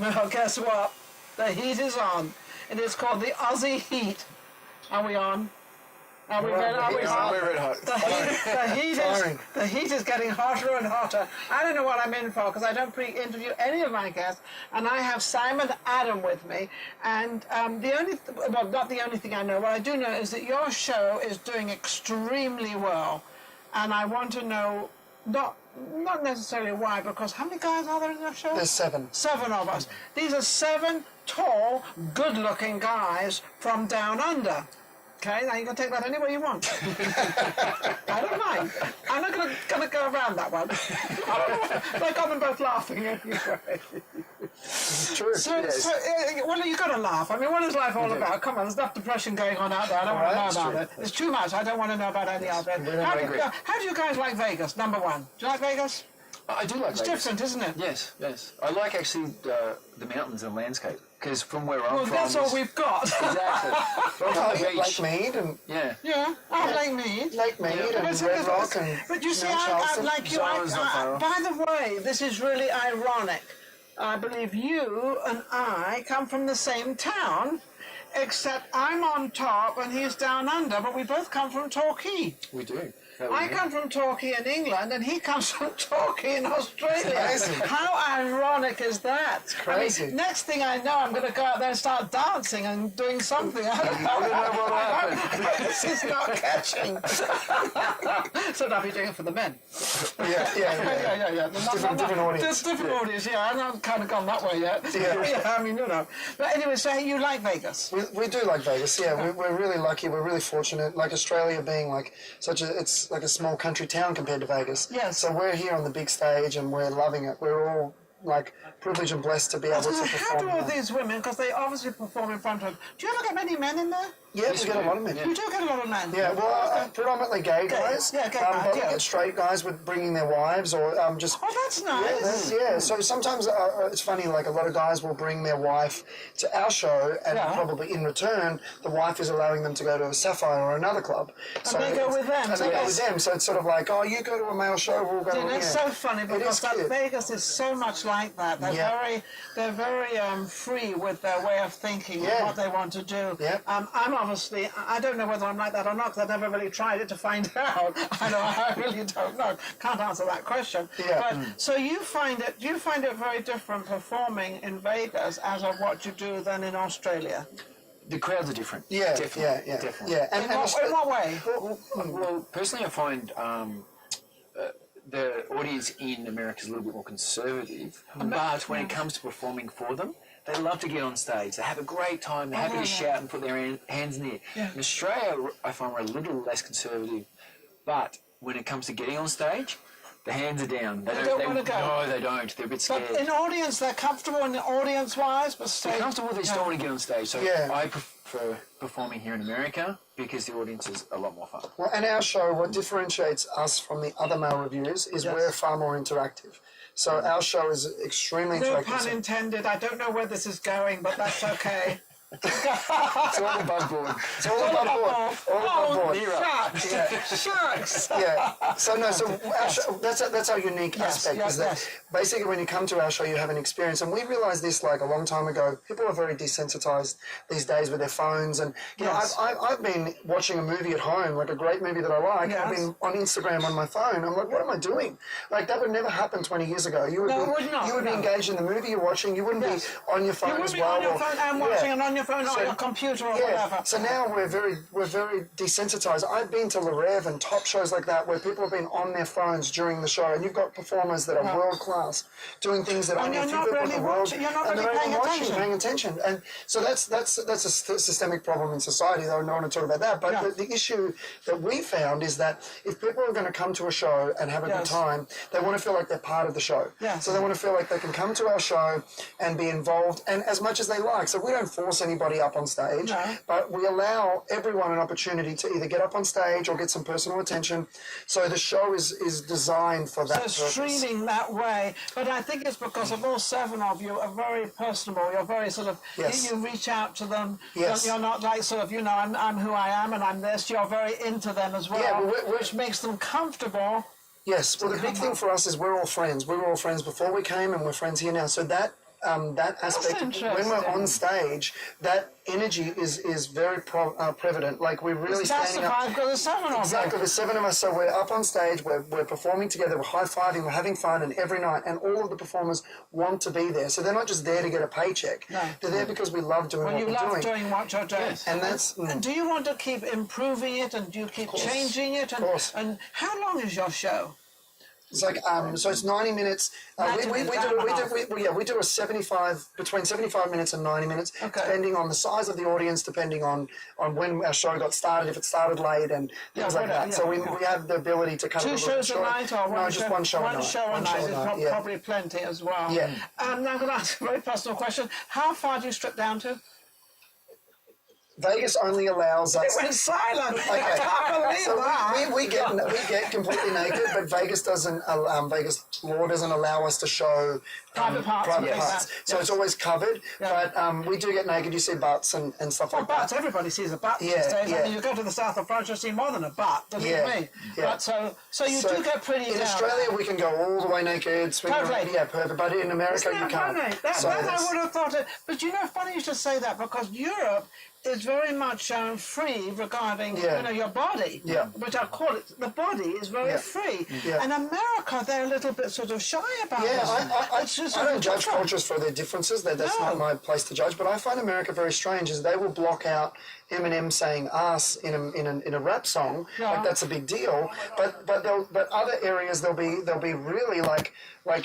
Well, guess what? The heat is on. It is called the Aussie heat. Are we on? Are we red? Are we hot? We're red hot. The heat is getting hotter and hotter. I don't know what I'm in for because I don't pre-interview any of my guests, and I have Simon Adam with me. And not the only thing I know. What I do know is that your show is doing extremely well, and I want to know not necessarily why, because how many guys are there in your show? There's 7. 7 of us. These are 7 tall, good-looking guys from down under. Okay, now you can take that any way you want. I don't mind. I'm not going to go around that one. I got them both laughing anyway. It's true. Well, you've got to laugh. I mean, what is life all about? Come on, there's enough depression going on out there. I don't want to know about it. It's too much. I don't want to know about any of it. How do you guys like Vegas, number one? Do you like Vegas? I do like It's Vegas. different, isn't it? Yes. I like actually the mountains and landscape, because from where I'm Well, from... that's all we've got. Exactly. From the beach. Lake Mead and... Yeah. Yeah, Lake Mead. Lake Mead and Red Rock and... But you see, Charleston. like you, by the way, this is really ironic. I believe you and I come from the same town, except I'm on top and he's down under, but we both come from Torquay. We do. I come from Torquay in England and he comes from Torquay in Australia. Crazy. How ironic is that? It's crazy. I mean, next thing I know, I'm going to go out there and start dancing and doing something. I don't know what happened. This is not catching. So I'll be doing it for the men. Yeah. Different audience. There's different audience, yeah. I haven't kind of gone that way yet. Yeah. I mean, you know. But anyway, so you like Vegas? We do like Vegas, yeah. We're really lucky. We're really fortunate. Like Australia being like it's like a small country town compared to Vegas. Yes. So we're here on the big stage and we're loving it. We're all like privileged and blessed to be able to perform. How do all these women, because they obviously perform in front of... Do you ever get many men in there? Yeah, we get a lot of men. You do get a lot of men? Yeah, well, predominantly gay guys. Yeah, gay but guys, we get straight guys with bringing their wives or just... Oh, that's nice. Yeah, so sometimes it's funny, like a lot of guys will bring their wife to our show and probably in return, the wife is allowing them to go to a Sapphire or another club. So they go with them. And they go with them, so it's sort of like, oh, you go to a male show, we'll go... It's so funny because Vegas is so much like that. They're very free with their way of thinking and what they want to do. Yeah. I'm obviously... I don't know whether I'm like that or not because I've never really tried it to find out. I really don't know. Can't answer that question. Yeah. But so you find it very different performing in Vegas as of what you do than in Australia? The crowds are different. Yeah, Definitely. Yeah. In what way? Well, personally, I find the audience in America is a little bit more conservative, but when it comes to performing for them, they love to get on stage. They have a great time. They're happy to shout and put their hands in the air. Yeah. In Australia, I find we're a little less conservative, but when it comes to getting on stage, the hands are down. They don't want to go. No, they don't. They're a bit scared. But in audience, they're comfortable in audience-wise, but they're comfortable. They just don't want to get on stage. So I prefer performing here in America because the audience is a lot more fun. Well, and our show, what differentiates us from the other male reviewers is we're far more interactive. So our show is extremely interactive. No pun intended. I don't know where this is going, but that's okay. It's all above board. It's all above board. All above board. Shucks. Yeah. So our show, that's our unique aspect. Is that basically when you come to our show, you have an experience, and we realized this like a long time ago. People are very desensitized these days with their phones, and you know, I've been watching a movie at home, like a great movie that I like. I've been on Instagram on my phone. I'm like, what am I doing? Like that would never happen 20 years ago. You would be engaged in the movie you're watching. You wouldn't be on your phone as well. You wouldn't be on your phone and watching, and on your phone or your computer or whatever. So now we're very desensitized. I've been to La Rev and top shows like that where people have been on their phones during the show, and you've got performers that are world class doing things that only a few people in the world, you're not really paying attention. And so that's a systemic problem in society. Though I don't want to talk about that. But the issue that we found is that if people are going to come to a show and have a good time, they want to feel like they're part of the show. So they want to feel like they can come to our show and be involved, and as much as they like. So we don't force anybody up on stage, but we allow everyone an opportunity to either get up on stage or get some personal attention. So the show is designed for that purpose. So streaming that way, but I think it's because of all 7 of you are very personable. You're very sort of, you reach out to them. You're not like sort of, you know, I'm who I am and I'm this. You're very into them as well, which makes them comfortable. Yes, well the big thing for us is we're all friends. We were all friends before we came and we're friends here now. So that that aspect, when we're on stage, that energy is very prevalent. Like we're really standing up. There's 7 of us. Exactly, there's 7 of us. So we're up on stage, we're performing together, we're high-fiving, we're having fun, and every night, and all of the performers want to be there. So they're not just there to get a paycheck. No. They're there because we love doing what we're doing. You love doing what you're doing. Yes. And that's... And do you want to keep improving it, and do you keep changing it? And, of course. And how long is your show? It's like so it's 90 minutes. We do a 75 between 75 minutes and 90 minutes, depending on the size of the audience, depending on when our show got started, if it started late and things like that. So we have the ability to kind of 2 shows a night, or one just one show a night. One show a night is probably plenty as well. Yeah. Now I'm going to ask a very personal question. How far do you strip down to? Vegas only allows us. It went silent. I can't believe that. We get completely naked, but Vegas doesn't. Vegas law doesn't allow us to show private parts. So it's always covered. Yeah. But we do get naked. You see butts and stuff like that. Butts. Everybody sees a butt these days. I mean, you go to the south of France, you see more than a butt. Believe me. Yeah. But so you do get pretty. In Australia, we can go all the way naked. Perfect. But in America, you can't. That I would have thought it. But you know, funny you should say that, because Europe is very much free regarding your body, which I call it, the body is very free. And America, they're a little bit sort of shy about it. I don't judge cultures for their differences. That's not my place to judge. But I find America very strange, is they will block out Eminem saying "ass" in a rap song, like that's a big deal. But other areas they'll be really like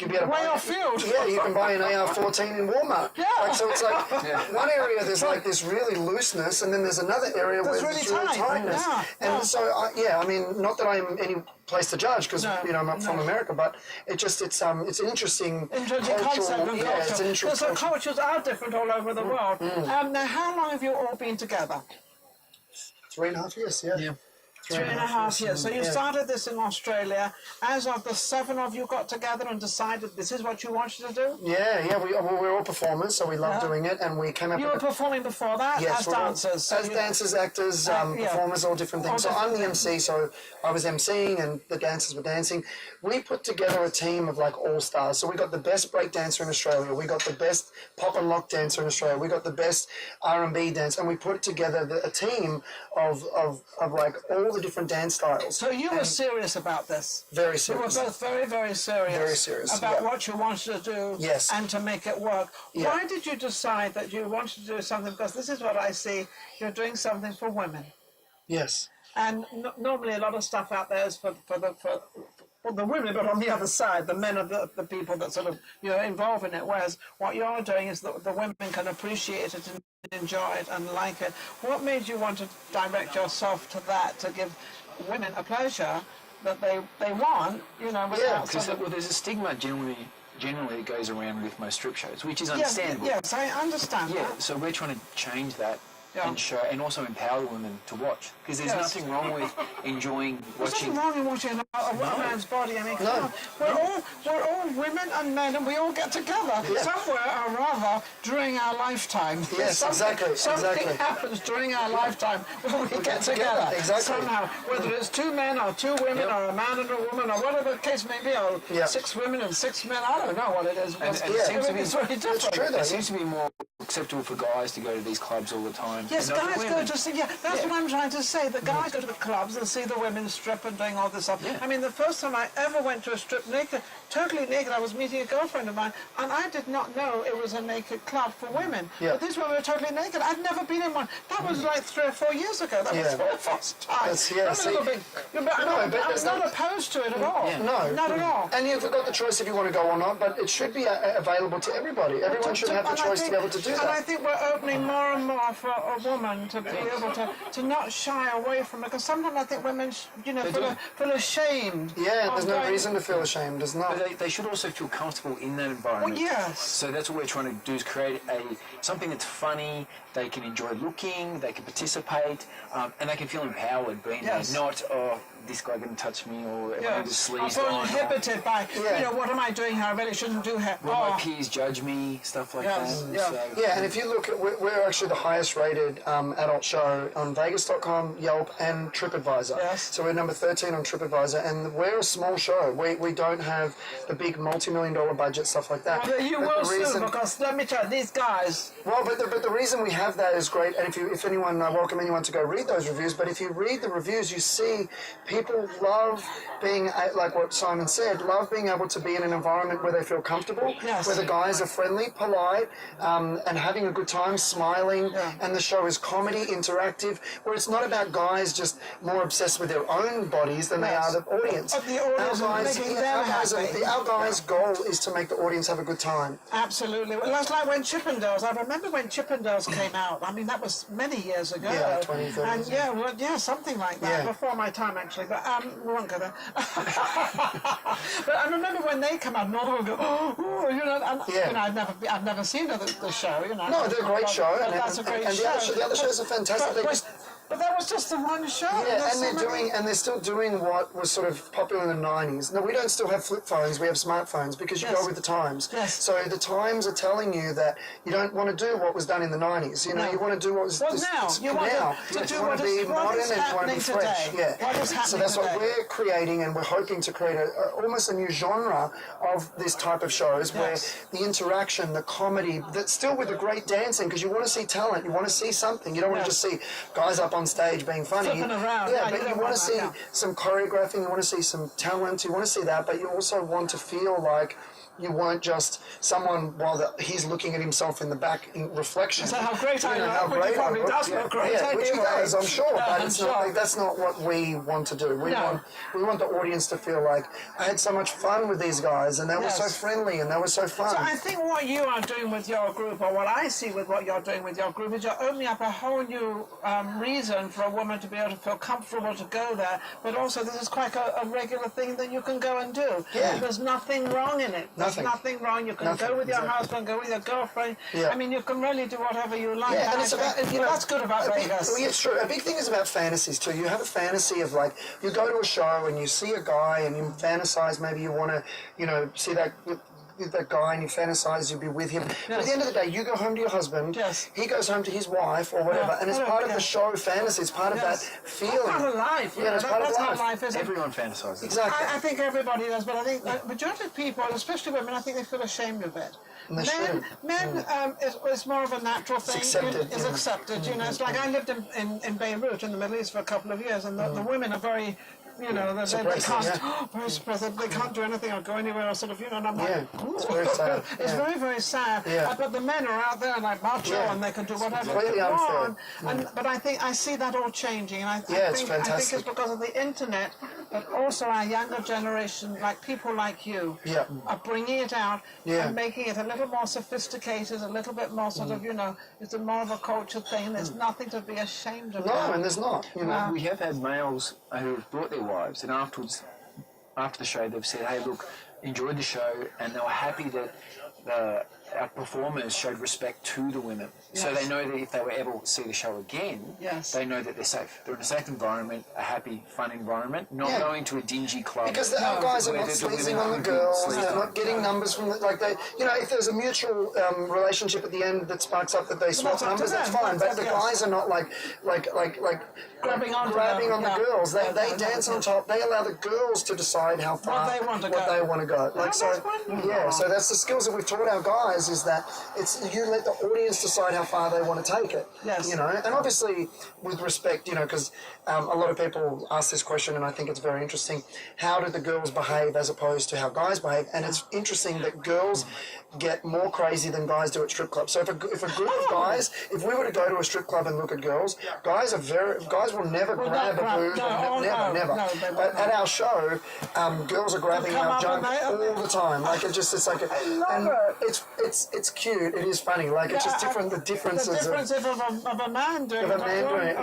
you'll be able to buy field. Yeah, you can buy an AR-14 in Walmart. Yeah. Like, so it's like one area there's like this really looseness, and then there's another area where there's really tightness. And so I mean, not that I'm any place to judge, because I'm not from America, but it's an interesting cultural. It's an interesting. So cultures are different all over the world. Now, how long have you all been together? 3.5 years. Yeah. 3.5 years. So you started this in Australia. As of the 7 of you got together and decided this is what you wanted to do? Yeah. We're all performers, so we love doing it, and we came up. You were performing before that as dancers. As dancers, actors, performers, all different things. So I'm the MC, so I was MCing, and the dancers were dancing. We put together a team of like all stars. So we got the best break dancer in Australia. We got the best pop and lock dancer in Australia. We got the best R&B dancer, and we put together a team of like all the different dance styles. So you were serious about this? Very serious. You were both very, very serious. Very serious. About what you wanted to do and to make it work. Yeah. Why did you decide that you wanted to do something? Because this is what I see. You're doing something for women. Yes. And normally a lot of stuff out there is for the women, but on the other side, the men are the people that sort of involved in it. Whereas what you're doing is that the women can appreciate it and enjoy it and like it. What made you want to direct yourself to that, to give women a pleasure that they want, because there's a stigma generally it goes around with most strip shows, which is understandable. Yes, I understand that. So we're trying to change that and show, and also empower women to watch, because there's nothing wrong with enjoying watching. There's nothing wrong in watching a man's body. I mean, we're all women and men, and we all get together somewhere or rather during our lifetime. Yes, Something happens during our lifetime when we get together somehow, whether it's 2 men or 2 women or a man and a woman or whatever the case may be, or 6 women and 6 men. I don't know what it is. And it seems to be very different. It's true, though. It seems to be more acceptable for guys to go to these clubs all the time. Yes, guys go to see. That's what I'm trying to say. The guys go to the clubs and see the women strip and doing all this stuff. I mean, the first time I ever went to a strip naked, totally naked, I was meeting a girlfriend of mine, and I did not know it was a naked club for women. But these women were totally naked. I'd never been in one. That was like 3 or 4 years ago. That was the first time. I'm not opposed to it at all. No, not at all. And you've got the choice if you want to go or not, but it should be available to everybody. Everyone should have the choice to be able to do that. And I think we're opening more and more for a woman to be able to not shy away from it, because sometimes I think women, feel ashamed. Yeah, there's no reason to feel ashamed. There's not. But they should also feel comfortable in that environment. Well, yes. So that's what we're trying to do, is create something that's funny. They can enjoy looking. They can participate, and they can feel empowered being there. Not this guy going to touch me, or am I Yeah. just I sleaze feel on? inhibited by, what am I doing here? I really shouldn't do here. Will my peers judge me? Stuff like that. Yeah. So, Yeah, and if you look at, we're actually the highest rated adult show on Vegas.com, Yelp, and TripAdvisor. Yes. So we're number 13 on TripAdvisor, and we're a small show. We don't have the big multi-million-dollar budget, stuff like that. Well, you But will the soon, reason- because let me tell you, these guys. Well, but the reason we have that is great, and if anyone, I welcome anyone to go read those reviews, but if you read the reviews, you see people love being, like what Simon said, love being able to be in an environment where they feel comfortable, Yes. where the guys are friendly, polite, and having a good time, smiling, and the show is comedy, interactive, where it's not about guys just more obsessed with their own bodies than they are the audience. The audience making them happy. Our guys' goal is to make the audience have a good time. Absolutely. Well, that's like when Chippendales. I remember when Chippendales came out. I mean, that was many years ago. Yeah, 20, 30 And something like that. Yeah. Before my time, actually. But we won't go there. But I remember when they come out, and all of them go, I've never seen the show. No, they're a great show. But that's a great and show. The other shows are fantastic. But that was just the one show. Yeah, and they're still doing what was sort of popular in the 90s. No, we don't still have flip phones, we have smartphones because you go with the times. Yes. So the times are telling you that you don't want to do what was done in the 90s. You know, you want to do what was now. You want to do what be modern and you want to be fresh. today. Yeah. What is happening So that's what today. we're creating, and we're hoping to create almost a new genre of this type of shows where the interaction, the comedy, that's still with the great dancing, because you want to see talent, you want to see something. You don't want to just see guys up on stage being funny. Flipping around. Yeah, No, but you you don't want want to see that, some choreographing, you want to see some talent, you want to see that, but you also want to feel like you weren't just someone while he's looking at himself in the back in reflection. So how great I look, how which great he probably I look. does look great Yeah, which he anyway. does, I'm sure, but I'm it's sure. not like, that's not what we want to do. We want the audience to feel like, I had so much fun with these guys, and they were so friendly, and they were so fun. So I think what you are doing with your group, or what I see with what you're doing with your group, is you're opening up a whole new reason for a woman to be able to feel comfortable to go there, but also this is quite a regular thing that you can go and do. Yeah. There's nothing wrong in it. There's nothing wrong. You can go with your husband, go with your girlfriend. Yeah. I mean, you can really do whatever you like. Yeah, and it's about, that's good about Vegas. It's true. A big thing is about fantasies too. You have a fantasy of, like, you go to a show and you see a guy and you fantasize, maybe you want to, see that guy and you fantasize you'd be with him. But at the end of the day, you go home to your husband, he goes home to his wife or whatever, and it's part of the show fantasy, it's part of that feeling. It's part of life. It's part of that's life. how life is. everyone fantasizes. Exactly. I think everybody does, but I think the majority of people, especially women, I think they feel ashamed of it. Men, it's more of a natural thing. Accepted, Accepted. It's like I lived in Beirut in the Middle East for a couple of years, and the women are very. They can't. Very suppressive. They can't do anything or go anywhere or sort of. And I'm like, it's very sad. It's very, very sad. Yeah. But the men are out there like macho, and they can do whatever they completely unfair. want. But I think I see that all changing, and I it's think fantastic. it's because of the internet, but also our younger generation, like people like you, are bringing it out and making it a little more sophisticated, a little bit more sort of, it's more of a culture thing. There's nothing to be ashamed of. No, and there's not. We have had males who have brought their wives, and afterwards, after the show, they've said, "Hey, look, enjoyed the show," and they were happy that our performers showed respect to the women. So they know that if they were able to see the show again, they know that they're safe. They're in a safe environment, a happy, fun environment, not going to a dingy club. Because our guys are not sleazing on the girls, they're not getting numbers from if there's a mutual relationship at the end that sparks up that they swap numbers, that's fine. But the guys are not like grabbing on the girls. They dance on top. They allow the girls to decide how far they want to go. So that's the skills that we've taught our guys, is that it's you let the audience decide how far they want to take it. Yes. And obviously with respect, because a lot of people ask this question, and I think it's very interesting. How do the girls behave as opposed to how guys behave? And it's interesting that girls get more crazy than guys do at strip clubs. So if a group of guys, if we were to go to a strip club and look at girls, guys will never grab a boob, never. But at our show, girls are grabbing our junk all the time. Like it's cute. It is funny. Like it's just different. The differences. The difference of a man doing it. Of a man doing it.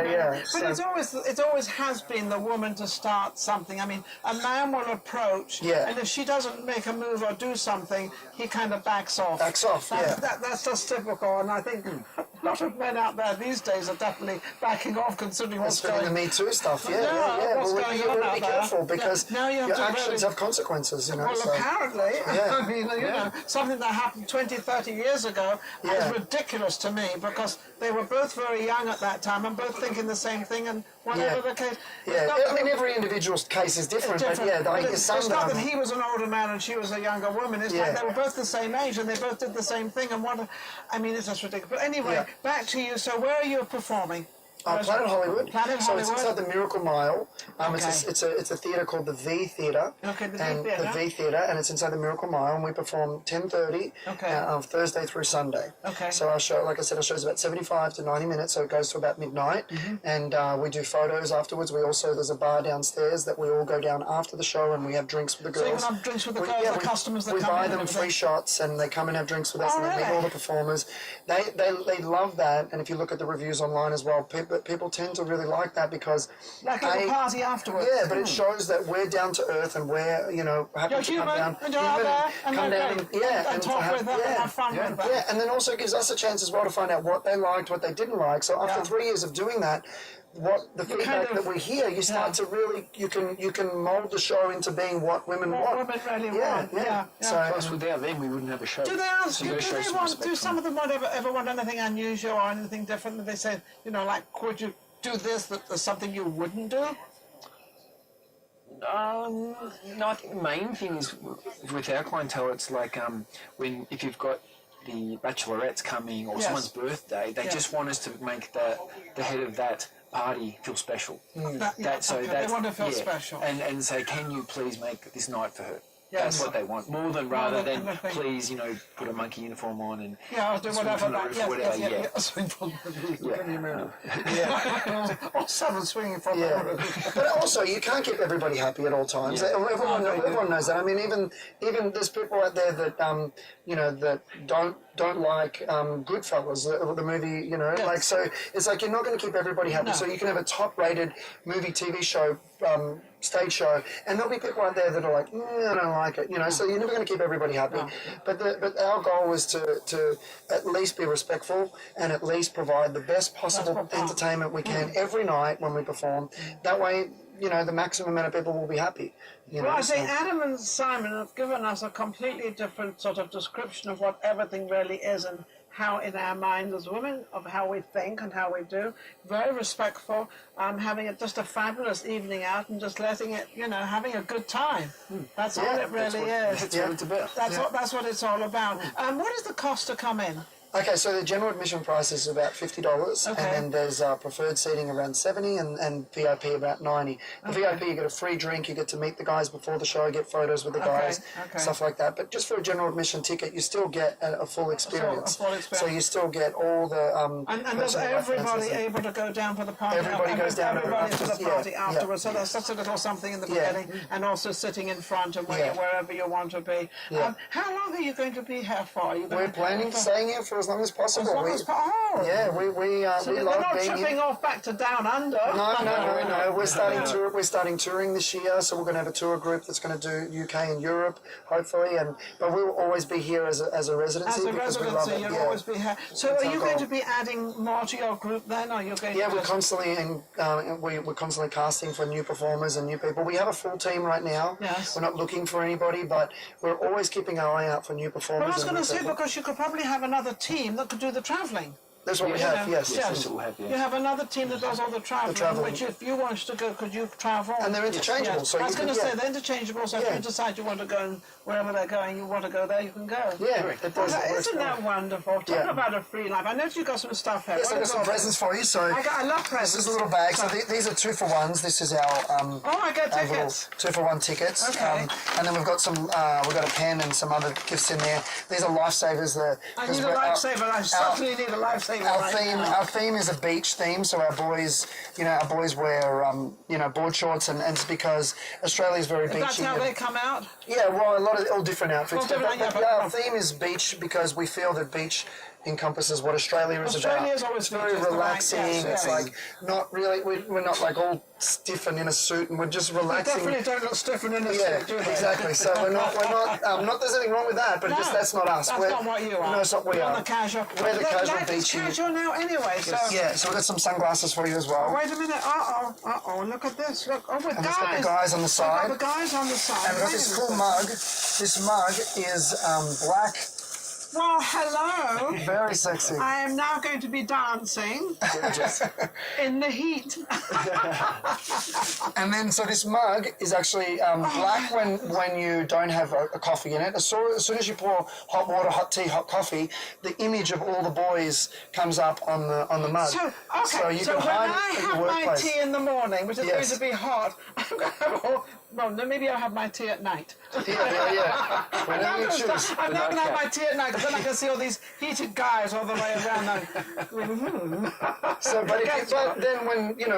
Yeah. But it always has been the woman to start something. I mean, a man will approach, and if she doesn't make a move or do something, he kind of backs off. That's just typical, and I think a lot of men out there these days are definitely backing off, considering what's Especially going the Me Too stuff. Yeah, what's Well, going you've on got to out be there. careful because Now you have your to actions really- have consequences, you know. Well, so. apparently, Yeah. I mean, you know, something that happened 20, 30 years ago Yeah. is ridiculous to me because they were both very young at that time and both thinking the same thing and whatever the case. Yeah, it's not I mean, that- every individual's case is different, it's but yeah, different. like But your son. it's not that he was an older man and she was a younger woman. It's like Yeah. they were both the same age and they both did the same thing. And I mean, it's just ridiculous. But anyway, Yeah. back to you. So where are you performing? Planet Hollywood. Planet So it's Hollywood. inside the Miracle Mile. Okay. It's a theatre called the V Theatre. Okay, the V and Theatre. The V Theatre, and it's inside the Miracle Mile, and we perform 10:30 Okay. Thursday through Sunday. Okay. So our show, like I said, our show's about 75 to 90 minutes, so it goes to about midnight, Mm-hmm. and we do photos afterwards. There's a bar downstairs that we all go down after the show, and we have drinks with the So you girls. can have drinks with the girls, the customers that we come buy in them and free everything? shots, and they come and have drinks with us, Oh, and they meet really? all the performers. They love that, and if you look at the reviews online as well, people tend to really like that because Like a little party afterwards. yeah, but it shows that we're down to earth and we're happy You're to come human, down, and you're out there, and come they're down, great. and, yeah, and to talk have, with them and have fun with them. yeah, and then also gives us a chance as well to find out what they liked, what they didn't like. So after Yeah. 3 years of doing that, what the feedback kind of- that we hear, you start to really you can mold the show into being what women What want. women really yeah, want. yeah. Yeah. So Plus, without them, we wouldn't have a show. Do they ask? So you Do gotta show they some want? respect Do for some them. of them ever want anything unusual or anything different that they say? You know, like, could you do this? That there's something you wouldn't do? No, I think the main thing is with our clientele, it's like if you've got the bachelorettes coming or Yes. someone's birthday, they just want us to make the head of that party feel special. They want to feel special. And say, can you please make this night for her? Yes. That's what they want, rather than anything. please, put a monkey uniform on and Yeah, I'll do swing whatever. from the roof, whatever. Swing from the roof. yeah. Or someone swinging from the Yeah, roof. but also you can't keep everybody happy at all times. Yeah. Everyone knows that. I mean, even there's people out there that that don't like Goodfellas, the movie. Like so, it's like you're not going to keep everybody happy. No. So you can have a top-rated movie, TV show. Stage show, and there'll be people out there that are like, I don't like it, So you're never going to keep everybody happy. No. But our goal is to at least be respectful and at least provide the best possible entertainment we can every night when we perform. That way, the maximum amount of people will be happy. Well, I think Adam and Simon have given us a completely different sort of description of what everything really is and how in our minds as women, of how we think and how we do. Very respectful, having just a fabulous evening out and just letting it, having a good time. That's all it really is. That's what it's about. That's what it's all about. What is the cost to come in? Okay, so the general admission price is about $50, Okay. and then there's preferred seating around $70, and VIP about $90. The VIP, you get a free drink, you get to meet the guys before the show, get photos with the guys, stuff like that. But just for a general admission ticket, you still get a full experience. full experience. So you still get all the And does everybody able to go down for the party? Everybody goes down Everybody to the yeah, party yeah. afterwards. So there's such a little something in the Yeah. beginning, and also sitting in front and Yeah. wherever you want to be. Yeah. How long are you going to be here for? Are you going We're planning staying here for as long as possible. As long as oh. Yeah, we So they're love not being tripping here. off back to down under. No. We're starting touring this year, so we're going to have a tour group that's going to do UK and Europe, hopefully. But we'll always be here as a residency As a because we love residency, it. you'll Yeah. always be here. So That's are our you going goal. to be adding more to your group then? Or you're going Yeah, to we're just... constantly casting for new performers and new people. We have a full team right now. Yes. We're not looking for anybody, but we're always keeping our eye out for new performers. Well, I was and going new to say, people. because you could probably have another team that could do the travelling. That's what we have, yes. Yes. That's what we'll have, You yeah. have another team that does all the travelling, travelling. which if you wanted to go, could you travel? And they're interchangeable, Yes. so I was you going can- to say, yeah. they're interchangeable, so if Yeah. you decide you want to go and wherever they're going, you want to go there, you can go. Yeah, Correct. it Well, does. It works isn't well. that wonderful? Talk Yeah. about a free life. I noticed you got some stuff here. Yes, What I've got is some all this? presents for you. So I love presents. this is a little bag. So these are 2-for-1s. This is our Oh, I get our little tickets. 2-for-1 tickets. Okay. And then we've got some. We've got a pen and some other gifts in there. These are lifesavers. I need a lifesaver. I certainly need a lifesaver Our right theme, now. our theme is a beach theme. So our boys, wear board shorts, and it's because Australia is very beachy. That's how and- they come out. Yeah, well, all different outfits. All different, but yeah, our but- theme is beach because we feel that beach encompasses what Australia is about. Australia's always very features the relaxing. right, yes, It's yes. like not really. We're not like all stiff and in a suit, and we're just They relaxing. definitely don't look stiff and in a Yeah, suit, do they? exactly. So we're not. Not there's anything wrong with that, but just that's not us. That's We're, not what you are. No, it's not we You're are. the casual. We're the Look, casual life is beachy. casual now anyway. So Yeah, so we've got some sunglasses for you as well. wait a minute. Uh-oh. Look at this. Look. Oh, with And guys. it's got the guys on the We've side. got the guys on the side. And we've got Wait this a cool minute. mug. This mug is black, Well, hello. very sexy. I am now going to be dancing in the heat. And then, so this mug is actually black when you don't have a coffee in it. As soon as you pour hot water, hot tea, hot coffee, the image of all the boys comes up on the mug. So, you so can when hide I it at have your my workplace. tea in the morning, which is Yes. going to be hot, I'm going to have well, maybe I'll have my tea at night. Yeah. Whenever you choose. I'm not going to have my tea at night because then I can see all these heated guys all the way around. So, but then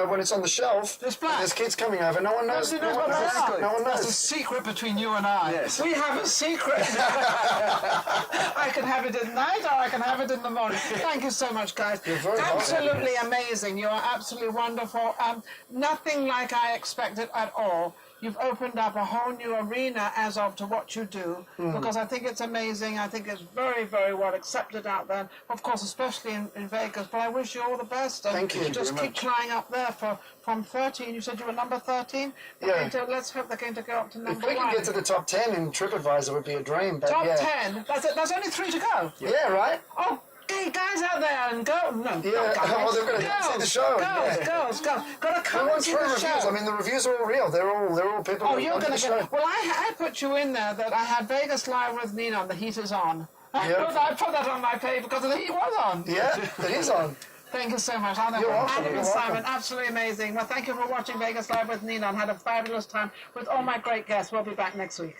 when it's on the shelf, It's black. there's kids coming over. No one knows. You No know one what knows. they are. No one That's a knows. secret between you and I. Yes. We have a secret. I can have it at night or I can have it in the morning. Thank you so much, guys. You're very welcome. Absolutely amazing. You are absolutely wonderful. Nothing like I expected at all. You've opened up a whole new arena as of to what you do, because I think it's amazing. I think it's very, very well accepted out there. Of course, especially in Vegas. But I wish you all the best. And Thank you. Just keep climbing up there from 13. You said you were number 13. Yeah. Let's hope they're going to go up to If number we 1. can get to the top 10 in TripAdvisor, would be a dream. But Top yeah. 10. That's it. There's only 3 to go. Yeah, right. Oh, okay, guys out there and go. No, Yeah, not guys. well, they're gonna see the show, Girls. Got to We come want and see true the reviews. show. I mean, the reviews are all real. They're all people. Oh, who you're want going the to show. get... Well, I put you in there that I had Vegas Live with Ninon. The heat is on. Yeah. I put that on my page because the heat was on. Yeah, it is on. Thank you so much. You're welcome, Adam you're and Simon, welcome. absolutely amazing. Well, thank you for watching Vegas Live with Ninon. Had a fabulous time with all my great guests. We'll be back next week.